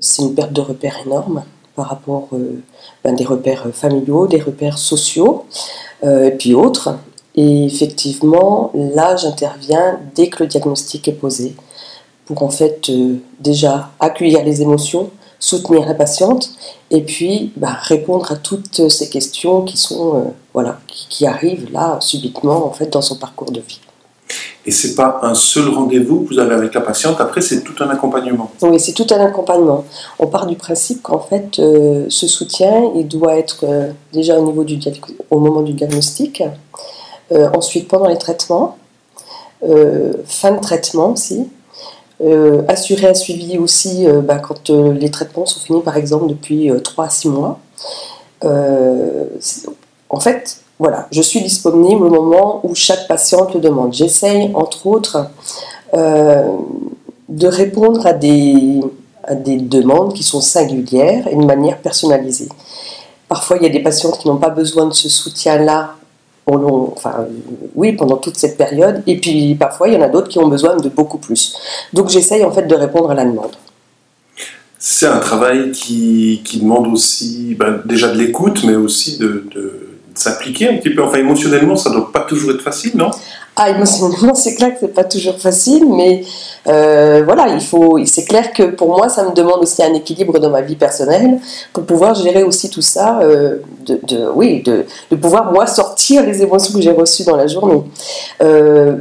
C'est une perte de repères énorme par rapport des repères familiaux, des repères sociaux, et puis autres. Et effectivement, là, j'interviens dès que le diagnostic est posé pour en fait déjà accueillir les émotions, soutenir la patiente et puis répondre à toutes ces questions qui sont qui arrivent là subitement en fait dans son parcours de vie. Et c'est pas un seul rendez-vous que vous avez avec la patiente, après c'est tout un accompagnement. Oui, c'est tout un accompagnement. On part du principe qu'en fait ce soutien il doit être déjà au niveau au moment du diagnostic, ensuite pendant les traitements, fin de traitement aussi. Assurer un suivi aussi quand les traitements sont finis par exemple depuis 3 à 6 mois. En fait, voilà, je suis disponible au moment où chaque patiente le demande. J'essaye entre autres de répondre à des demandes qui sont singulières et de manière personnalisée. Parfois il y a des patientes qui n'ont pas besoin de ce soutien-là pendant toute cette période, et puis parfois il y en a d'autres qui ont besoin de beaucoup plus. Donc j'essaye en fait de répondre à la demande. C'est un travail qui demande aussi déjà de l'écoute, mais aussi de s'appliquer un petit peu. Enfin, émotionnellement, ça ne doit pas toujours être facile, non? Émotionnellement, c'est clair que c'est pas toujours facile, mais c'est clair que pour moi, ça me demande aussi un équilibre dans ma vie personnelle pour pouvoir gérer aussi tout ça, de pouvoir moi sortir les émotions que j'ai reçues dans la journée.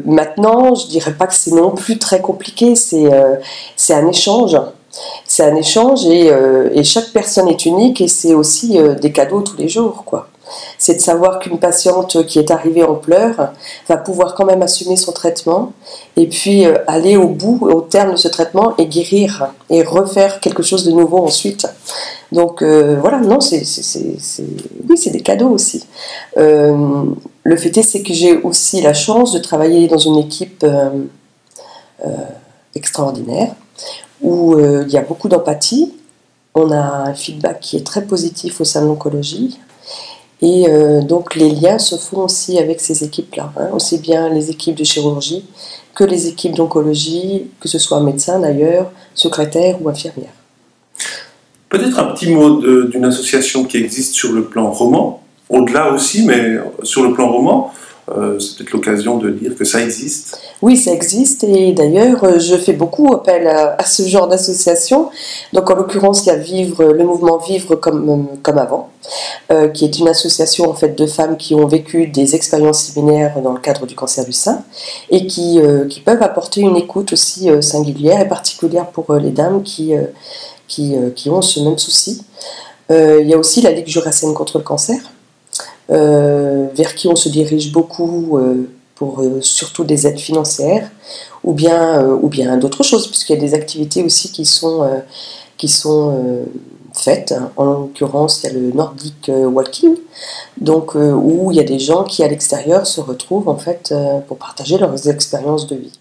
Maintenant, je dirais pas que c'est non plus très compliqué, c'est un échange. C'est un échange et chaque personne est unique et c'est aussi des cadeaux tous les jours, quoi. C'est de savoir qu'une patiente qui est arrivée en pleurs va pouvoir quand même assumer son traitement et puis aller au bout, au terme de ce traitement et guérir et refaire quelque chose de nouveau ensuite. Donc c'est des cadeaux aussi. Le fait est, c'est que j'ai aussi la chance de travailler dans une équipe extraordinaire où il y a beaucoup d'empathie. On a un feedback qui est très positif au sein de l'oncologie. Et donc les liens se font aussi avec ces équipes-là, aussi bien les équipes de chirurgie que les équipes d'oncologie, que ce soit médecin d'ailleurs, secrétaire ou infirmière. Peut-être un petit mot d'une association qui existe sur le plan roman, au-delà aussi, mais sur le plan roman, c'est peut-être l'occasion de dire que ça existe. Oui, ça existe et d'ailleurs je fais beaucoup appel à ce genre d'association. Donc en l'occurrence il y a le mouvement Vivre comme avant, qui est une association en fait de femmes qui ont vécu des expériences similaires dans le cadre du cancer du sein et qui peuvent apporter une écoute aussi singulière et particulière pour les dames qui ont ce même souci. Il y a aussi la Ligue jurassienne contre le cancer, vers qui on se dirige beaucoup pour surtout des aides financières ou bien d'autres choses, puisqu'il y a des activités aussi qui sont faites. En l'occurrence, il y a le Nordic Walking, donc où il y a des gens qui à l'extérieur se retrouvent en fait pour partager leurs expériences de vie.